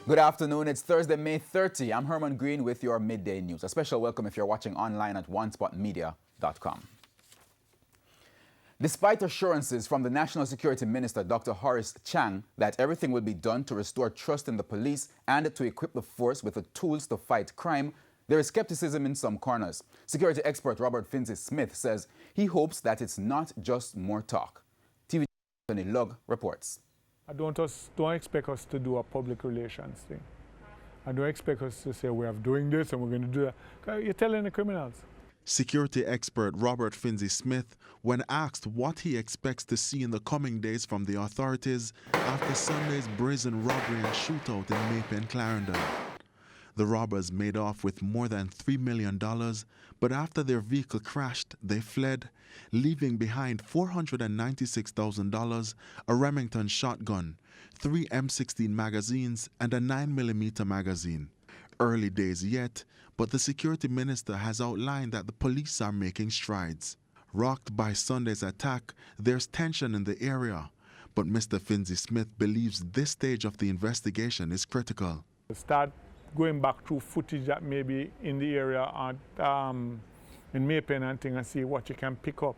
Good afternoon. It's Thursday, May 30. I'm Herman Green with your midday news. A special welcome if you're watching online at onespotmedia.com. Despite assurances from the National Security Minister, Dr. Horace Chang, that everything will be done to restore trust in the police and to equip the force with the tools to fight crime, there is skepticism in some corners. Security expert Robert Finzi-Smith says he hopes that it's not just more talk. TVJ Midday reports. I don't expect us to do a public relations thing. I don't expect us to say we are doing this and we're going to do that. 'Cause you're telling the criminals. Security expert Robert Finzi-Smith, when asked what he expects to see in the coming days from the authorities after Sunday's brazen robbery and shootout in Maypen, Clarendon. The robbers made off with more than $3 million, but after their vehicle crashed, they fled, leaving behind $496,000, a Remington shotgun, 3 M16 magazines, and a 9mm magazine. Early days yet, but the security minister has outlined that the police are making strides. Rocked by Sunday's attack, there's tension in the area, but Mr. Finzi-Smith believes this stage of the investigation is critical. Start going back through footage that may be in the area at, in Maypen and thing and see what you can pick up.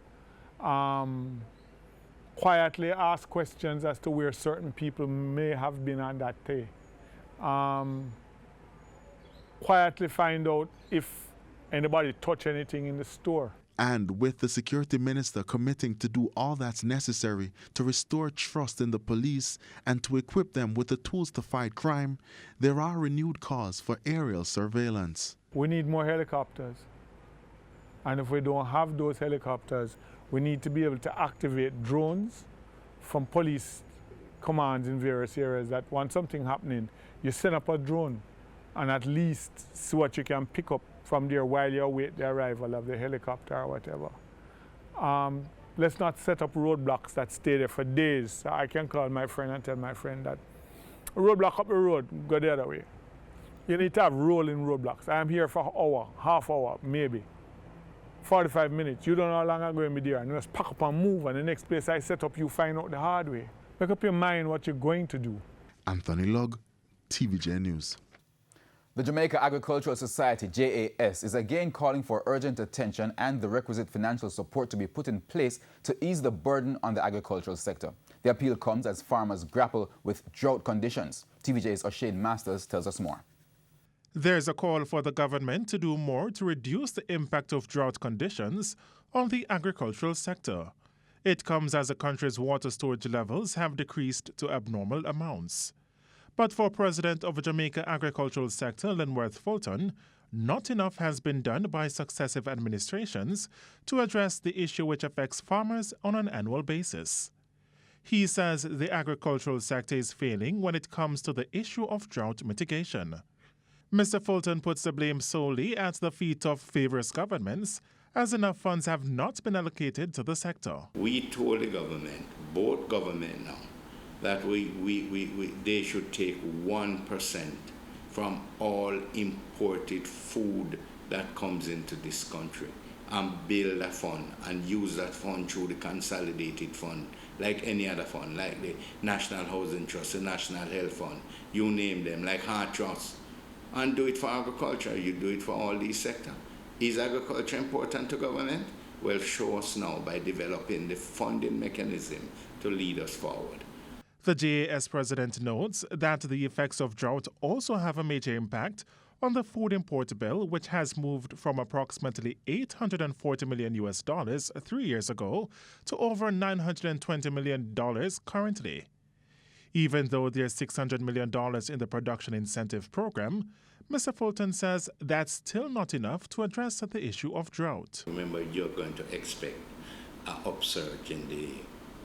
Quietly ask questions as to where certain people may have been on that day. Quietly find out if anybody touched anything in the store. And with the security minister committing to do all that's necessary to restore trust in the police and to equip them with the tools to fight crime, there are renewed calls for aerial surveillance. We need more helicopters. And if we don't have those helicopters, we need to be able to activate drones from police commands in various areas that when something happening, you send up a drone and at least see what you can pick up from there while you await the arrival of the helicopter or whatever. Let's not set up roadblocks that stay there for days. I can call my friend and tell my friend that a roadblock up the road, go the other way. You need to have rolling roadblocks. I'm here for an hour, half hour, maybe 45 minutes. You don't know how long I'm going to be there. And just pack up and move, and the next place I set up, you find out the hard way. Make up your mind what you're going to do. Anthony Lugg, TVJ News. The Jamaica Agricultural Society, JAS, is again calling for urgent attention and the requisite financial support to be put in place to ease the burden on the agricultural sector. The appeal comes as farmers grapple with drought conditions. TVJ's O'Shane Masters tells us more. There's a call for the government to do more to reduce the impact of drought conditions on the agricultural sector. It comes as the country's water storage levels have decreased to abnormal amounts. But for President of the Jamaica Agricultural Sector, Linworth Fulton, not enough has been done by successive administrations to address the issue which affects farmers on an annual basis. He says the agricultural sector is failing when it comes to the issue of drought mitigation. Mr. Fulton puts the blame solely at the feet of favourite governments, as enough funds have not been allocated to the sector. We told the government, both government now, that they should take 1% from all imported food that comes into this country and build a fund and use that fund through the consolidated fund like any other fund, like the National Housing Trust, the National Health Fund, you name them, like Heart Trust, and do it for agriculture. You do it for all these sectors. Is agriculture important to government? Well, show us now by developing the funding mechanism to lead us forward. The JAS president notes that the effects of drought also have a major impact on the food import bill, which has moved from approximately $840 million 3 years ago to over $920 million currently. Even though there's $600 million in the production incentive program, Mr. Fulton says that's still not enough to address the issue of drought. Remember, you're going to expect an upsurge in the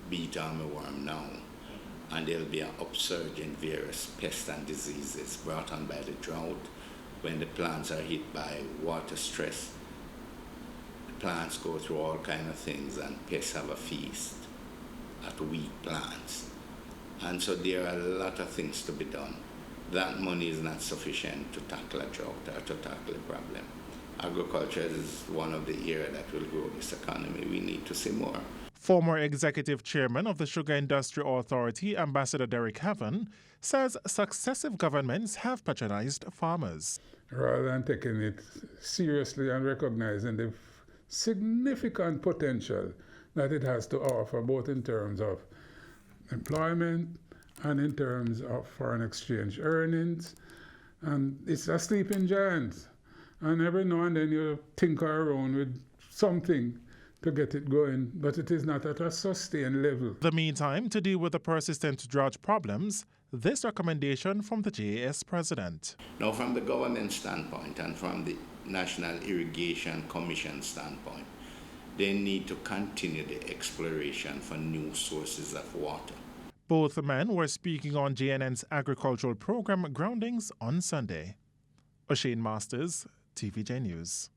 beet armyworm now, and there'll be an upsurge in various pests and diseases brought on by the drought. When the plants are hit by water stress, the plants go through all kinds of things, and pests have a feast at weak plants. And so there are a lot of things to be done. That money is not sufficient to tackle a drought or to tackle a problem. Agriculture is one of the areas that will grow this economy. We need to see more. Former executive chairman of the Sugar Industry Authority, Ambassador Derek Haven, says successive governments have patronized farmers. Rather than taking it seriously and recognizing the significant potential that it has to offer, both in terms of employment and in terms of foreign exchange earnings. And it's a sleeping giant. And every now and then you tinker around with something to get it going, but it is not at a sustained level. In the meantime, to deal with the persistent drought problems, this recommendation from the JAS president. Now, from the government standpoint and from the National Irrigation Commission standpoint, they need to continue the exploration for new sources of water. Both men were speaking on JNN's agricultural program Groundings on Sunday. O'Shane Masters, TVJ News.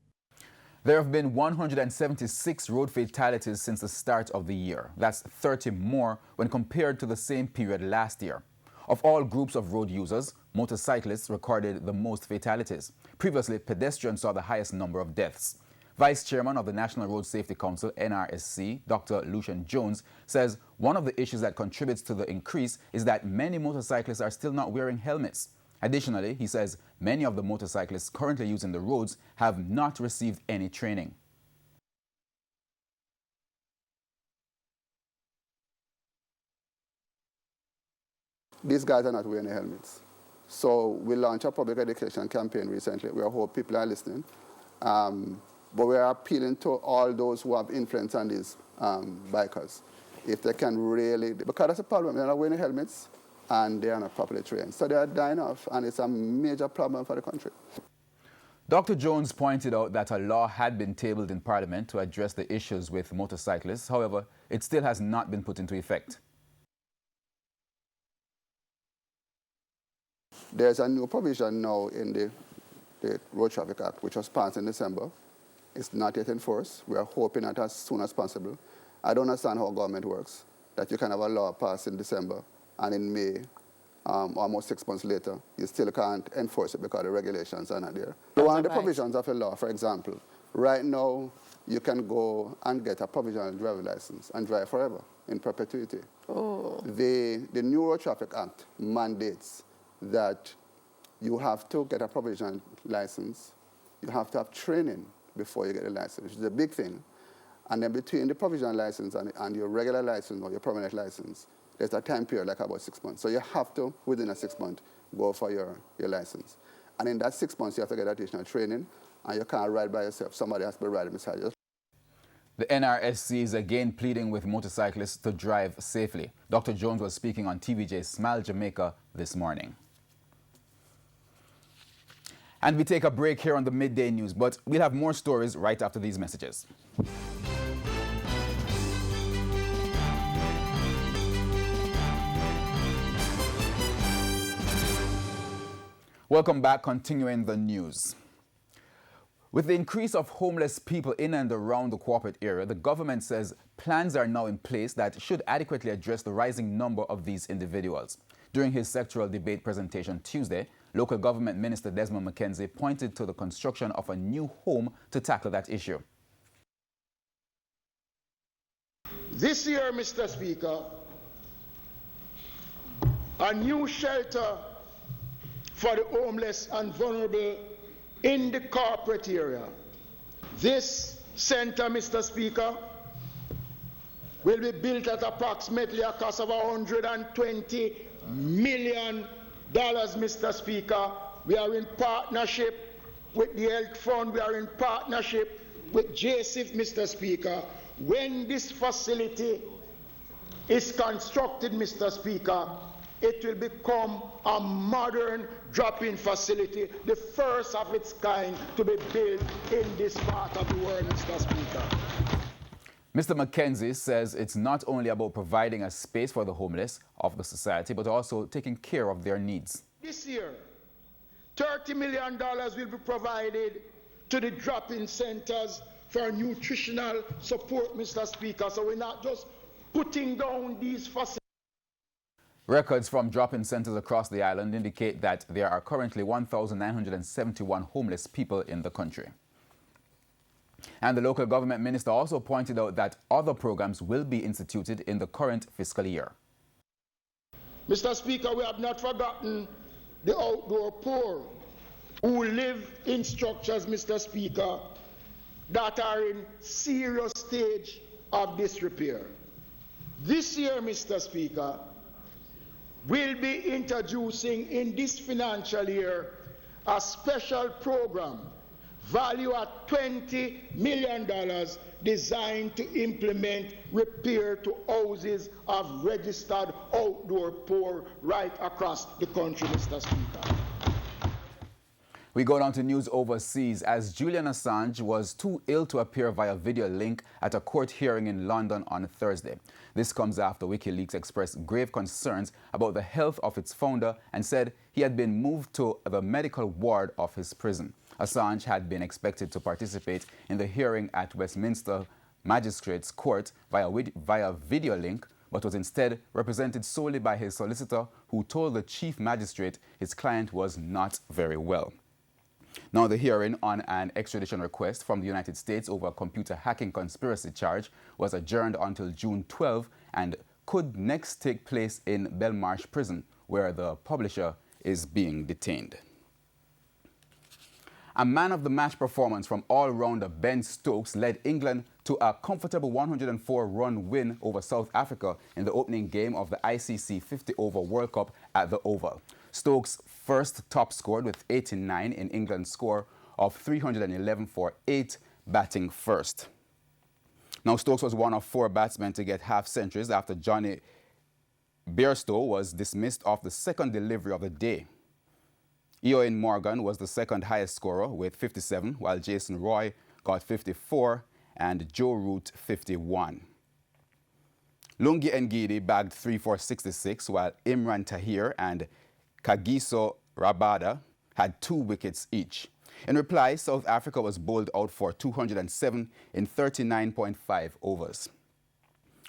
There have been 176 road fatalities since the start of the year. That's 30 more when compared to the same period last year. Of all groups of road users, motorcyclists recorded the most fatalities. Previously, pedestrians saw the highest number of deaths. Vice Chairman of the National Road Safety Council, NRSC, Dr. Lucian Jones, says one of the issues that contributes to the increase is that many motorcyclists are still not wearing helmets. Additionally, he says many of the motorcyclists currently using the roads have not received any training. These guys are not wearing helmets. So we launched a public education campaign recently. We hope people are listening. But we are appealing to all those who have influence on these bikers. If they can really, because that's a problem. They're not wearing helmets and they are not properly trained. So they are dying off, and it's a major problem for the country. Dr. Jones pointed out that a law had been tabled in Parliament to address the issues with motorcyclists. However, it still has not been put into effect. There's a new provision now in the Road Traffic Act, which was passed in December. It's not yet enforced. We are hoping that as soon as possible. I don't understand how government works, that you can have a law passed in December, and in May, almost 6 months later, you still can't enforce it because the regulations are not there. So one of the provisions of a law, for example, right now, you can go and get a provisional driver license and drive forever, in perpetuity. Oh. The new Road Traffic Act mandates that you have to get a provisional license, you have to have training before you get a license, which is a big thing. And then between the provisional license and your regular license or your permanent license, there's a time period, like about 6 months. So you have to, within a 6 month, go for your license. And in that 6 months, you have to get additional training, and you can't ride by yourself. Somebody has to be riding beside you. The NRSC is again pleading with motorcyclists to drive safely. Dr. Jones was speaking on TVJ Smile Jamaica this morning. And we take a break here on the Midday News, but we'll have more stories right after these messages. Welcome back, continuing the news. With the increase of homeless people in and around the corporate area, the government says plans are now in place that should adequately address the rising number of these individuals. During his sectoral debate presentation Tuesday, Local Government Minister Desmond McKenzie pointed to the construction of a new home to tackle that issue. This year, Mr. Speaker, a new shelter for the homeless and vulnerable in the corporate area. This center, Mr. Speaker, will be built at approximately a cost of $120 million, Mr. Speaker. We are in partnership with the Health Fund. We are in partnership with JSIF, Mr. Speaker. When this facility is constructed, Mr. Speaker, it will become a modern drop-in facility, the first of its kind to be built in this part of the world, Mr. Speaker. Mr. McKenzie says it's not only about providing a space for the homeless of the society, but also taking care of their needs. This year, $30 million will be provided to the drop-in centers for nutritional support, Mr. Speaker. So we're not just putting down these facilities. Records from drop-in centers across the island indicate that there are currently 1,971 homeless people in the country. And the local government minister also pointed out that other programs will be instituted in the current fiscal year. Mr. Speaker, we have not forgotten the outdoor poor who live in structures, Mr. Speaker, that are in serious stage of disrepair. This year, Mr. Speaker, we'll be introducing in this financial year a special program valued at $20 million designed to implement repair to houses of registered outdoor poor right across the country, Mr. Speaker. We go down to news overseas as Julian Assange was too ill to appear via video link at a court hearing in London on Thursday. This comes after WikiLeaks expressed grave concerns about the health of its founder and said he had been moved to the medical ward of his prison. Assange had been expected to participate in the hearing at Westminster Magistrates Court via video link, but was instead represented solely by his solicitor, who told the chief magistrate his client was not very well. Now, the hearing on an extradition request from the United States over a computer hacking conspiracy charge was adjourned until June 12 and could next take place in Belmarsh Prison, where the publisher is being detained. A man-of-the-match performance from all-rounder Ben Stokes led England to a comfortable 104-run win over South Africa in the opening game of the ICC 50-over World Cup at the Oval. Stokes first top scored with 89 in England's score of 311 for 8, batting first. Now, Stokes was one of 4 batsmen to get half-centuries after Johnny Bairstow was dismissed off the second delivery of the day. Eoin Morgan was the second highest scorer with 57, while Jason Roy got 54 and Joe Root 51. Lungi Ngidi bagged 3 for 66, while Imran Tahir and Kagiso Rabada had 2 wickets each. In reply, South Africa was bowled out for 207 in 39.5 overs.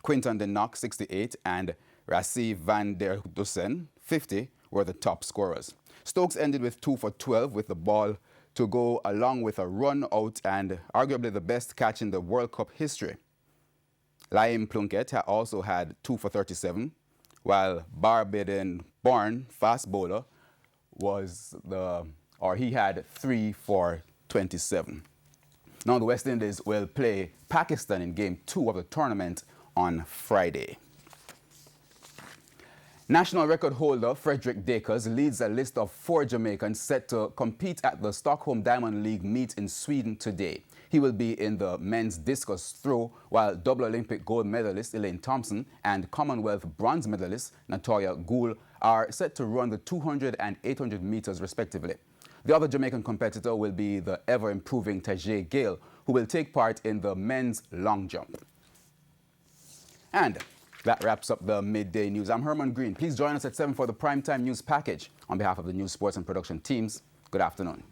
Quinton de Nock, 68, and Rassie van der Dussen, 50, were the top scorers. Stokes ended with 2 for 12 with the ball to go along with a run out and arguably the best catch in the World Cup history. Liam Plunkett also had 2 for 37, while Barbadian-born fast bowler he had 3 for 27. Now the West Indies will play Pakistan in Game 2 of the tournament on Friday. National record holder Frederick Dakers leads a list of 4 Jamaicans set to compete at the Stockholm Diamond League meet in Sweden today. He will be in the men's discus throw, while double Olympic gold medalist Elaine Thompson and Commonwealth bronze medalist Natoya Gould are set to run the 200 and 800 meters respectively. The other Jamaican competitor will be the ever-improving Tajay Gale, who will take part in the men's long jump. And that wraps up the Midday News. I'm Herman Green. Please join us at 7 for the Primetime News Package. On behalf of the News, Sports and Production teams, good afternoon.